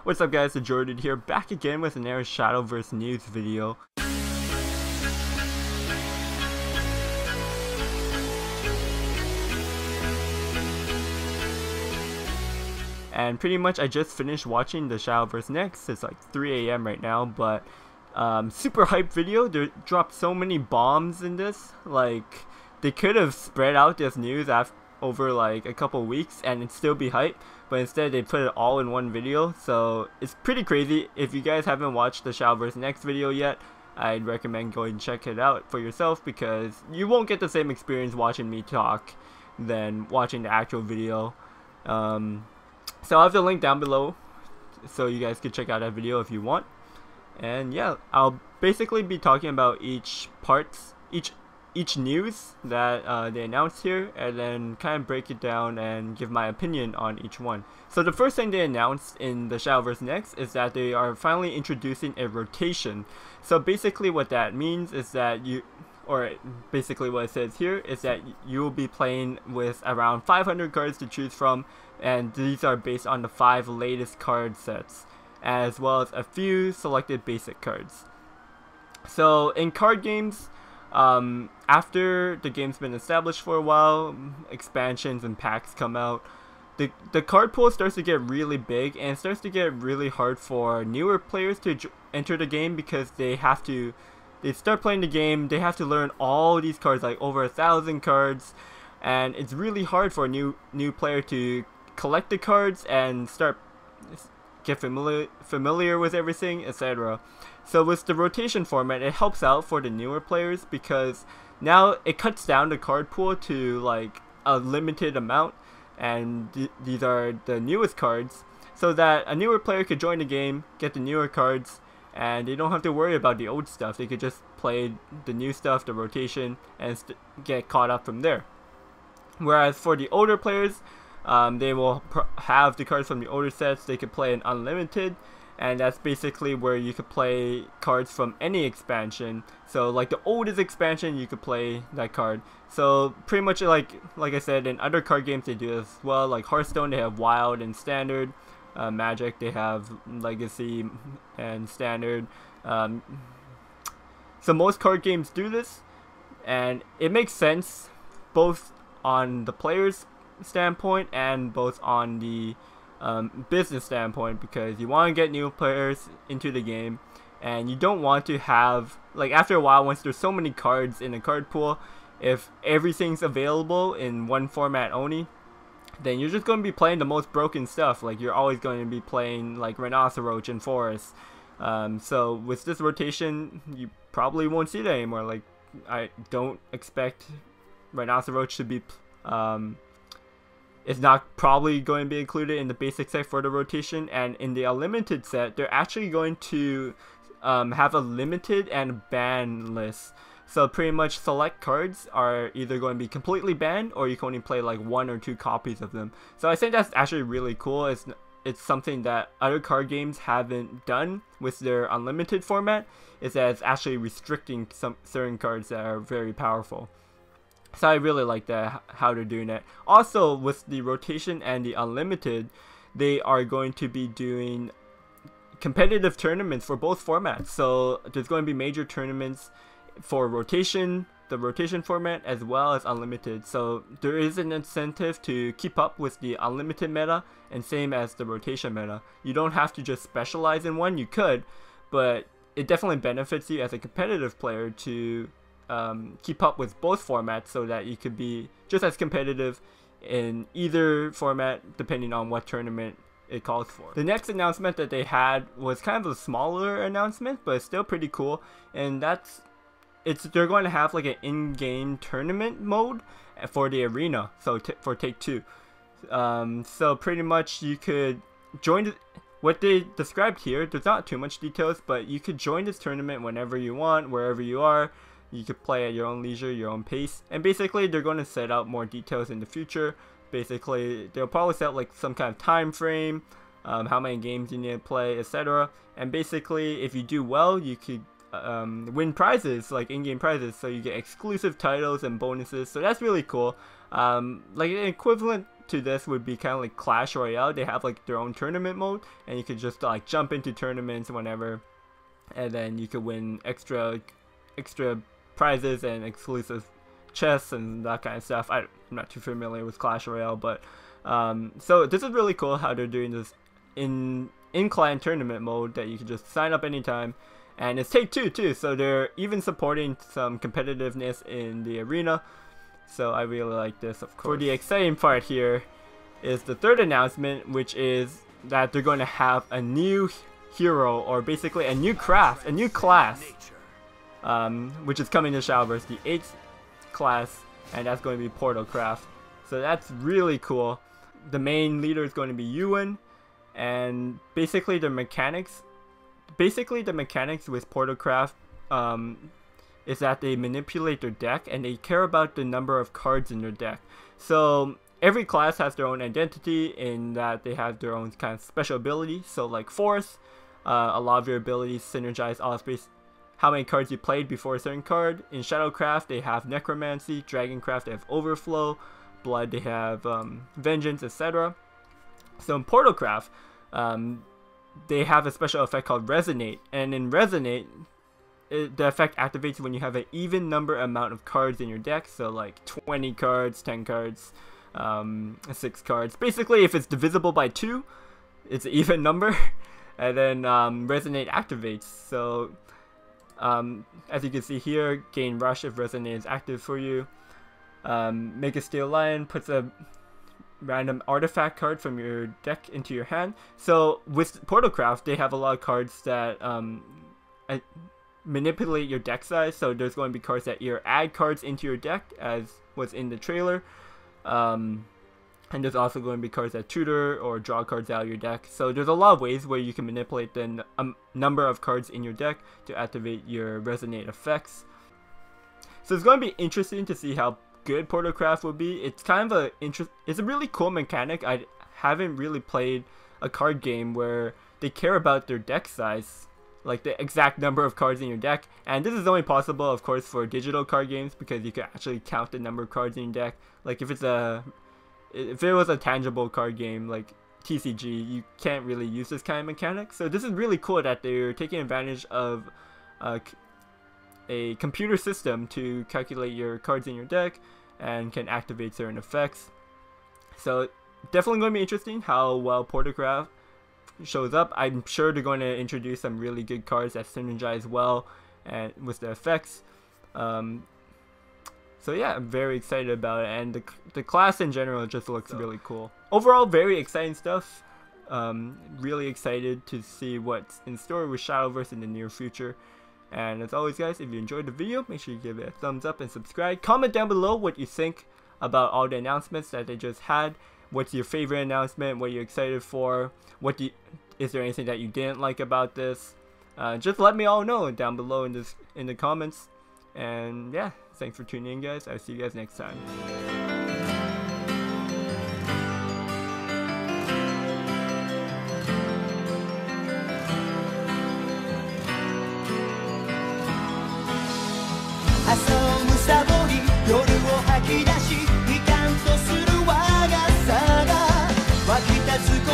What's up guys, TheJordude here, back again with another Shadowverse news video. And pretty much I just finished watching the Shadowverse Next. It's like 3 AM right now, but super hype video. They dropped so many bombs in this. Like, they could have spread out this news over like a couple weeks and it'd still be hype, but instead they put it all in one video. So it's pretty crazy. If you guys haven't watched the Shadowverse Next video yet, I'd recommend going and check it out for yourself, because you won't get the same experience watching me talk than watching the actual video. So I'll have the link down below so you guys can check out that video if you want. And yeah, I'll basically be talking about each news that they announced here, and then kind of break it down and give my opinion on each one. So the first thing they announced in the Shadowverse Next is that they are finally introducing a rotation. So basically what that means is that basically what it says here is that you will be playing with around 500 cards to choose from, and these are based on the 5 latest card sets, as well as a few selected basic cards. So in card games, after the game's been established for a while, expansions and packs come out, the card pool starts to get really big, and it starts to get really hard for newer players to enter the game, because they start playing the game, they have to learn all these cards, like over 1,000 cards, and it's really hard for a new player to collect the cards and get familiar with everything, etc. So with the rotation format, it helps out for the newer players, because now it cuts down the card pool to like a limited amount, and these are the newest cards, so that a newer player could join the game, get the newer cards, and they don't have to worry about the old stuff. They could just play the new stuff, the rotation, and get caught up from there. Whereas for the older players, they will have the cards from the older sets. They could play an unlimited, and that's basically where you could play cards from any expansion. So like the oldest expansion, you could play that card. So pretty much like I said, in other card games they do as well. Like Hearthstone, they have Wild and Standard. Magic, they have Legacy and Standard. So most card games do this, and it makes sense both on the player's standpoint and both on the business standpoint, because you want to get new players into the game, and you don't want to have, like, after a while, once there's so many cards in a card pool, if everything's available in one format only, then you're just going to be playing the most broken stuff. Like, you're always going to be playing like Rhinoceros and Forest. So with this rotation, you probably won't see that anymore. Like, I don't expect Rhinoceros to be it's not probably going to be included in the basic set for the rotation. And in the unlimited set, they're actually going to have a limited and ban list. So pretty much select cards are either going to be completely banned, or you can only play like 1 or 2 copies of them. So I think that's actually really cool. It's something that other card games haven't done with their unlimited format, is that it's actually restricting some certain cards that are very powerful. So I really like that, how they're doing that. Also, with the rotation and the unlimited, they are going to be doing competitive tournaments for both formats. So there's going to be major tournaments for rotation, the rotation format, as well as unlimited. So there is an incentive to keep up with the unlimited meta, and same as the rotation meta. You don't have to just specialize in one. You could, but it definitely benefits you as a competitive player to keep up with both formats, so that you could be just as competitive in either format depending on what tournament it calls for. The next announcement that they had was kind of a smaller announcement, but it's still pretty cool, and they're going to have like an in-game tournament mode for the arena, so for Take 2. So pretty much you could join what they described here. There's not too much details, but you could join this tournament whenever you want, wherever you are. You could play at your own leisure, your own pace, and basically they're going to set out more details in the future. Basically, they'll probably set like some kind of time frame, how many games you need to play, etc. And basically, if you do well, you could win prizes, like in-game prizes, so you get exclusive titles and bonuses. So that's really cool. Like an equivalent to this would be kind of like Clash Royale. They have like their own tournament mode, and you could just like jump into tournaments whenever, and then you could win extra prizes and exclusive chests and that kind of stuff. I'm not too familiar with Clash Royale, but so this is really cool how they're doing this in clan tournament mode that you can just sign up anytime. And it's Take-Two too, so they're even supporting some competitiveness in the arena. So I really like this, of course. For the exciting part here is the third announcement, which is that they're going to have a new hero, or basically a new craft, a new class, which is coming to Shadowverse, the 8th class, and that's going to be Portal Craft. So that's really cool. The main leader is going to be Ewan, and basically the mechanics with Portal Craft is that they manipulate their deck, and they care about the number of cards in their deck. So every class has their own identity in that they have their own kind of special abilities. So like Force, a lot of your abilities synergize off based how many cards you played before a certain card. In Shadowcraft they have Necromancy, Dragoncraft they have Overflow, Blood they have Vengeance, etc. So in Portalcraft, they have a special effect called Resonate, and in Resonate, the effect activates when you have an even number amount of cards in your deck, so like 20 cards, 10 cards, 6 cards. Basically, if it's divisible by 2, it's an even number, and then Resonate activates. So as you can see here, gain Rush if Resonate is active for you. Make a Steel Lion puts a random artifact card from your deck into your hand. So with Portalcraft, they have a lot of cards that manipulate your deck size. So there's going to be cards that either add cards into your deck, as was in the trailer, and there's also going to be cards that tutor or draw cards out of your deck. So there's a lot of ways where you can manipulate the number of cards in your deck to activate your Resonate effects. So it's going to be interesting to see how good Portalcraft will be. It's kind of it's a really cool mechanic. I haven't really played a card game where they care about their deck size, like the exact number of cards in your deck. And this is only possible, of course, for digital card games, because you can actually count the number of cards in your deck. Like if it was a tangible card game like TCG, you can't really use this kind of mechanic. So this is really cool that they're taking advantage of a computer system to calculate your cards in your deck and can activate certain effects. So definitely going to be interesting how well Portalcraft shows up. I'm sure they're going to introduce some really good cards that synergize well and with the effects. So yeah, I'm very excited about it, and the class in general just looks really cool. Overall, very exciting stuff. Really excited to see what's in store with Shadowverse in the near future. And as always, guys, if you enjoyed the video, make sure you give it a thumbs up and subscribe. Comment down below what you think about all the announcements that they just had. What's your favorite announcement? What are you excited for? Is there anything that you didn't like about this? Just let me all know down below in the comments. And yeah, thanks for tuning in, guys. I'll see you guys next time. 遊ぶサボり夜を吐き出しいかんとする我がさが湧き立つ